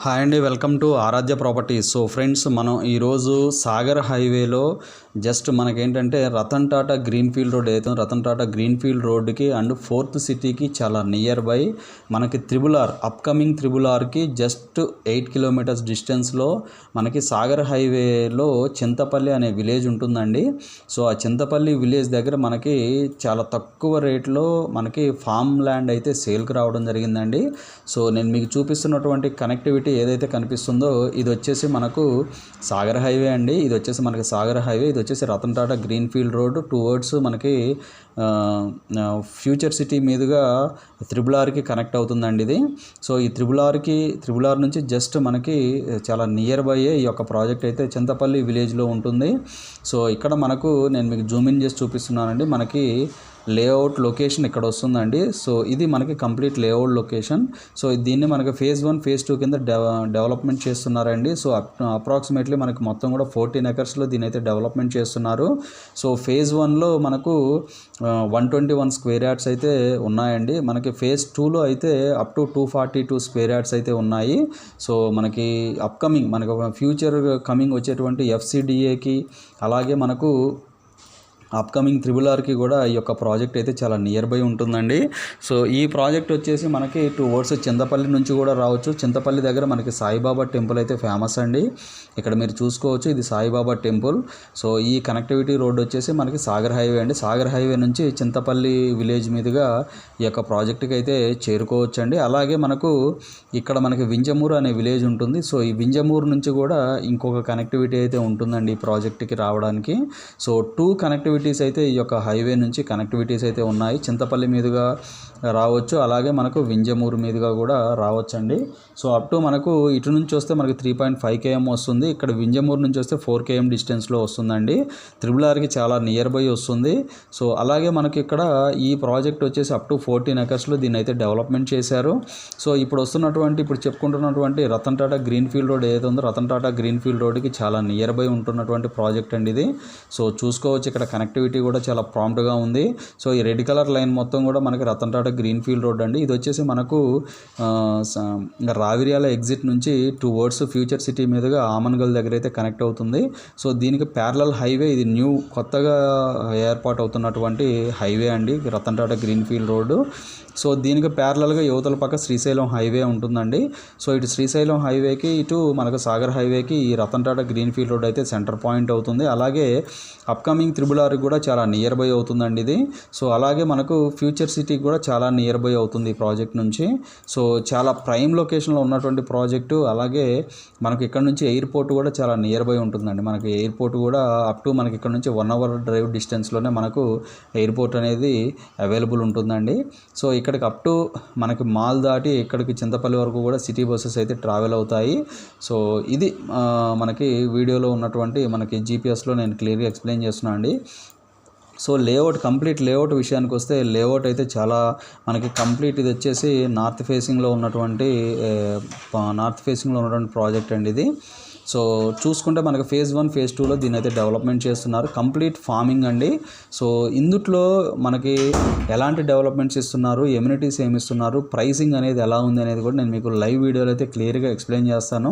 Hi అండి, welcome to Aaradhya properties. So friends, మనం ఈరోజు సాగర్ హైవేలో జస్ట్ మనకేంటంటే Ratan Tata green field road ఏదైతే రతన్ టాటా గ్రీన్ ఫీల్డ్ రోడ్డుకి అండ్ ఫోర్త్ సిటీకి చాలా నియర్ బై మనకి అప్కమింగ్ త్రిబుల్ ఆర్కి జస్ట్ 8 కిలోమీటర్స్ డిస్టెన్స్లో మనకి సాగర్ హైవేలో చింతపల్లి అనే విలేజ్ ఉంటుందండి. సో ఆ చింతపల్లి విలేజ్ దగ్గర మనకి చాలా తక్కువ రేట్లో మనకి ఫామ్ ల్యాండ్ అయితే సేల్కి రావడం జరిగిందండి. సో నేను మీకు చూపిస్తున్నటువంటి కనెక్టివిటీ ఏదైతే కనిపిస్తుందో ఇది వచ్చేసి మనకు సాగర్ హైవే అండి. ఇది వచ్చేసి మనకి సాగర్ హైవే, ఇది వచ్చేసి Ratan Tata green field road towards మనకి ఫ్యూచర్ సిటీ మీదుగా త్రిబుల్ ఆర్కి కనెక్ట్ అవుతుందండి ఇది. సో ఈ త్రిబుల్ ఆర్ నుంచి జస్ట్ మనకి చాలా నియర్ బై ఈ యొక్క ప్రాజెక్ట్ అయితే చింతపల్లి విలేజ్లో ఉంటుంది. సో ఇక్కడ మనకు నేను మీకు జూమ్ ఇన్ చేసి చూపిస్తున్నానండి. మనకి లేఅవుట్ లొకేషన్ ఇక్కడ వస్తుందండి. సో ఇది మనకి కంప్లీట్ లేఅవుట్ లొకేషన్. సో దీన్ని మనకి ఫేజ్ 1 ఫేజ్ 2 కింద డెవలప్మెంట్ చేస్తున్నారండి. సో అప్రాక్సిమేట్లీ మనకి మొత్తం కూడా 14 ఎకర్స్లో దీని అయితే డెవలప్మెంట్ చేస్తున్నారు. సో ఫేజ్ 1లో మనకు 121 స్క్వేర్ యార్డ్స్ అయితే ఉన్నాయండి. మనకి ఫేజ్ 2లో అయితే అప్ టు 242 స్క్వేర్ యార్డ్స్ అయితే ఉన్నాయి. సో మనకి మనకు ఫ్యూచర్ కమింగ్ వచ్చేటువంటి FCDAకి అలాగే మనకు అప్కమింగ్ త్రిబుల్ ఆర్కి కూడా ఈ యొక్క ప్రాజెక్ట్ అయితే చాలా నియర్ బై ఉంటుందండి. సో ఈ ప్రాజెక్ట్ వచ్చేసి మనకి టువర్డ్స్ చింతపల్లి నుంచి కూడా రావచ్చు. చింతపల్లి దగ్గర మనకి సాయిబాబా టెంపుల్ అయితే ఫేమస్ అండి. ఇక్కడ మీరు చూసుకోవచ్చు, ఇది సాయిబాబా టెంపుల్. సో ఈ కనెక్టివిటీ రోడ్ వచ్చేసి మనకి సాగర్ హైవే అండి. సాగర్ హైవే నుంచి చింతపల్లి విలేజ్ మీదుగా ఈ యొక్క ప్రాజెక్ట్కి అయితే చేరుకోవచ్చు అండి. అలాగే మనకు ఇక్కడ మనకి వింజమూరు అనే విలేజ్ ఉంటుంది. సో ఈ వింజమూరు నుంచి కూడా ఇంకొక కనెక్టివిటీ అయితే ఉంటుందండి ఈ ప్రాజెక్ట్కి రావడానికి. సో 2 కనెక్టివిటీస్ అయితే ఈ యొక్క హైవే నుంచి కనెక్టివిటీస్ అయితే ఉన్నాయి. చింతపల్లి మీదుగా రావచ్చు, అలాగే మనకు వింజమూరు మీదుగా కూడా రావచ్చండి. సో అప్ టు మనకు ఇటు నుంచి వస్తే మనకి 3.5 km వస్తుంది. ఇక్కడ వింజమూరు నుంచి వస్తే 4 km డిస్టెన్స్లో వస్తుందండి. త్రిబుల్ ఆర్కి చాలా నియర్ బై వస్తుంది. సో అలాగే మనకి ఇక్కడ ఈ ప్రాజెక్ట్ వచ్చేసి అప్ టు 14 ఎకర్స్లో దీన్ని అయితే డెవలప్మెంట్ చేశారు. సో ఇప్పుడు చెప్పుకుంటున్నటువంటి Ratan Tata green field road ఏదైతే ఉందో రతన్ టాటా గ్రీన్ ఫీల్డ్ రోడ్కి చాలా నియర్ బై ఉంటున్నటువంటి ప్రాజెక్ట్ అండి ఇది. సో చూసుకోవచ్చు, ఇక్కడ కనెక్టివిటీ కూడా చాలా ప్రాంప్ట్గా ఉంది. సో ఈ రెడ్ కలర్ లైన్ మొత్తం కూడా మనకి Ratan Tata green field road అండి. ఇది వచ్చేసి మనకు రావిర్యాల ఎగ్జిట్ నుంచి టువర్డ్స్ ఫ్యూచర్ సిటీ మీదుగా ఆమన్గల్ దగ్గర అయితే కనెక్ట్ అవుతుంది. సో దీనికి ప్యారలల్ హైవే, ఇది కొత్తగా ఏర్పాటు అవుతున్నటువంటి హైవే అండి రతన్ టాటా గ్రీన్ ఫీల్డ్ రోడ్డు. సో దీనికి ప్యారలల్గా యువతల పక్క శ్రీశైలం హైవే ఉంటుందండి. సో ఇటు శ్రీశైలం హైవేకి ఇటు మనకు సాగర్ హైవేకి ఈ Ratan Tata green field road అయితే సెంటర్ పాయింట్ అవుతుంది. అలాగే అప్కమింగ్ త్రిబుల్ ఆర్కి కూడా చాలా నియర్ బై అవుతుందండి ఇది. సో అలాగే మనకు ఫ్యూచర్ సిటీకి కూడా చాలా నియర్ బై అవుతుంది ఈ ప్రాజెక్ట్ నుంచి. సో చాలా ప్రైమ్ లొకేషన్లో ఉన్నటువంటి ప్రాజెక్టు. అలాగే మనకు ఇక్కడ నుంచి ఎయిర్పోర్ట్ కూడా చాలా నియర్ బై ఉంటుందండి. మనకి ఎయిర్పోర్ట్ కూడా అప్ టు మనకి ఇక్కడ నుంచి 1 hour డ్రైవ్ డిస్టెన్స్లోనే మనకు ఎయిర్పోర్ట్ అనేది అవైలబుల్ ఉంటుందండి. సో ఇక్కడికి అప్ టు మనకి మాల్ దాటి ఇక్కడికి చింతపల్లి వరకు కూడా సిటీ బస్సెస్ అయితే ట్రావెల్ అవుతాయి. సో ఇది మనకి వీడియోలో ఉన్నటువంటి మనకి జీపీఎస్లో నేను క్లియర్గా ఎక్స్ప్లెయిన్ చేస్తున్నాను అండి. సో కంప్లీట్ లేఅవుట్ విషయానికి వస్తే లేఅవుట్ అయితే చాలా మనకి కంప్లీట్ ఇది వచ్చేసి నార్త్ ఫేసింగ్లో ఉన్నటువంటి ప్రాజెక్ట్ అండి ఇది. సో చూసుకుంటే మనకి ఫేజ్ 1 ఫేజ్ 2లో దీన్ని అయితే డెవలప్మెంట్ చేస్తున్నారు. కంప్లీట్ ఫార్మింగ్ అండి. సో ఇందుట్లో మనకి ఎలాంటి డెవలప్మెంట్స్ ఇస్తున్నారు, ఎమ్యూనిటీస్ ఏమి ఇస్తున్నారు, ప్రైసింగ్ అనేది ఎలా ఉంది అనేది కూడా నేను మీకు లైవ్ వీడియోలో అయితే క్లియర్గా ఎక్స్ప్లెయిన్ చేస్తాను.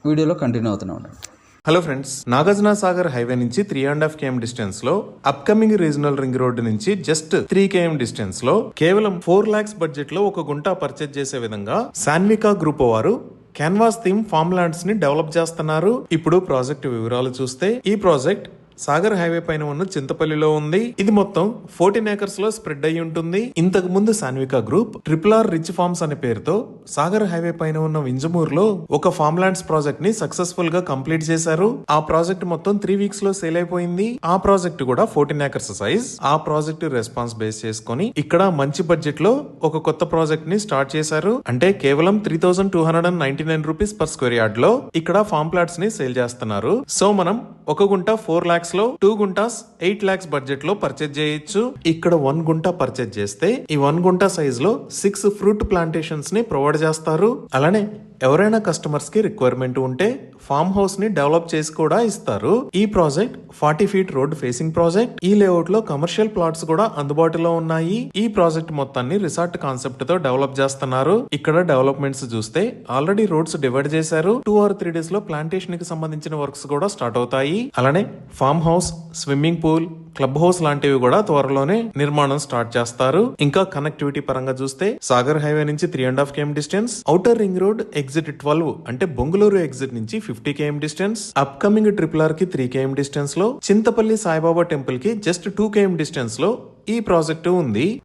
వీడియోలో కంటిన్యూ అవుతూనే ఉండండి. Hello friends, Nagarjuna Sagar highway నుంచి 3.5 km డిస్టెన్స్ లో అప్కమింగ్ రీజనల్ రింగ్ రోడ్ నుంచి జస్ట్ 3 km డిస్టెన్స్ లో కేవలం 4 lakhs బడ్జెట్ లో ఒక గుంట పర్చేజ్ చేసే విధంగా సాన్వికా గ్రూప్ వారు క్యాన్వాస్ థీమ్ ఫార్మ్ ల్యాండ్స్ ని డెవలప్ చేస్తున్నారు. ఇప్పుడు ప్రాజెక్ట్ వివరాలు చూస్తే ఈ ప్రాజెక్ట్ సాగర్ హైవే పైన ఉన్న చింతపల్లిలో ఉంది. ఇది మొత్తం 14 acres లో స్ప్రెడ్ అయి ఉంటుంది. ఇంతకు ముందు సాన్వికా గ్రూప్ RRR రిచ్ ఫార్మ్స్ అనే పేరుతో సాగర్ హైవే పైన ఉన్న వింజమూరులో ఒక ఫార్మ్ ల్యాండ్స్ ప్రాజెక్ట్ ని సక్సెస్ఫుల్ గా కంప్లీట్ చేశారు. ఆ ప్రాజెక్ట్ మొత్తం 3 weeks లో సేల్ అయిపోయింది. ఆ ప్రాజెక్ట్ కూడా 14 acres సైజ్. ఆ ప్రాజెక్ట్ రెస్పాన్స్ బేస్ చేసుకుని ఇక్కడ మంచి బడ్జెట్ లో ఒక కొత్త ప్రాజెక్ట్ ని స్టార్ట్ చేశారు. అంటే కేవలం 3,299 రూపీస్ పర్ స్క్వేర్ యార్డ్ లో ఇక్కడ ఫార్మ్ ప్లాట్స్ ని సేల్ చేస్తున్నారు. సో మనం ఒక గుంట 4 lakhs లో 2 గుంటాస్ 8 lakhs బడ్జెట్ లో పర్చేజ్ చేయొచ్చు. ఇక్కడ 1 గుంట పర్చేజ్ చేస్తే ఈ 1 గుంట సైజ్ లో 6 ఫ్రూట్ ప్లాంటేషన్స్ ని ప్రొవైడ్ చేస్తారు. అలానే ఎవరైనా కస్టమర్స్ కి రిక్వైర్మెంట్ ఉంటే ఫామ్ హౌస్ ని డెవలప్ చేసి కూడా ఇస్తారు. ఈ project 40 feet road facing project. ఈ లేఅవుట్ లో కమర్షియల్ ప్లాట్స్ కూడా అందుబాటులో ఉన్నాయి. ఈ ప్రాజెక్ట్ మొత్తాన్ని రిసార్ట్ కాన్సెప్ట్ తో డెవలప్ చేస్తున్నారు. ఇక్కడ డెవలప్మెంట్స్ చూస్తే ఆల్రెడీ రోడ్స్ డివైడ్ చేశారు. 2 or 3 డేస్ లో ప్లాంటేషన్ కి సంబంధించిన వర్క్స్ కూడా స్టార్ట్ అవుతాయి. అలానే farm house, swimming pool, club house లాంటివి కూడా త్వరలోనే నిర్మాణం స్టార్ట్ చేస్తారు. ఇంకా కనెక్టివిటీ పరంగా చూస్తే సాగర్ హైవే నుంచి 3.5 km distance, outer ring road exit 12 అంటే బొంగుళూరు ఎగ్జిట్ నుంచి 50 km distance, up coming triple R కి 3 km డిస్టెన్స్ లో, చింతపల్లి సాయిబాబా టెంపుల్ కి జస్ట్ 2 km డిస్టెన్స్ లో ఈ ప్రాజెక్టు ఉంది.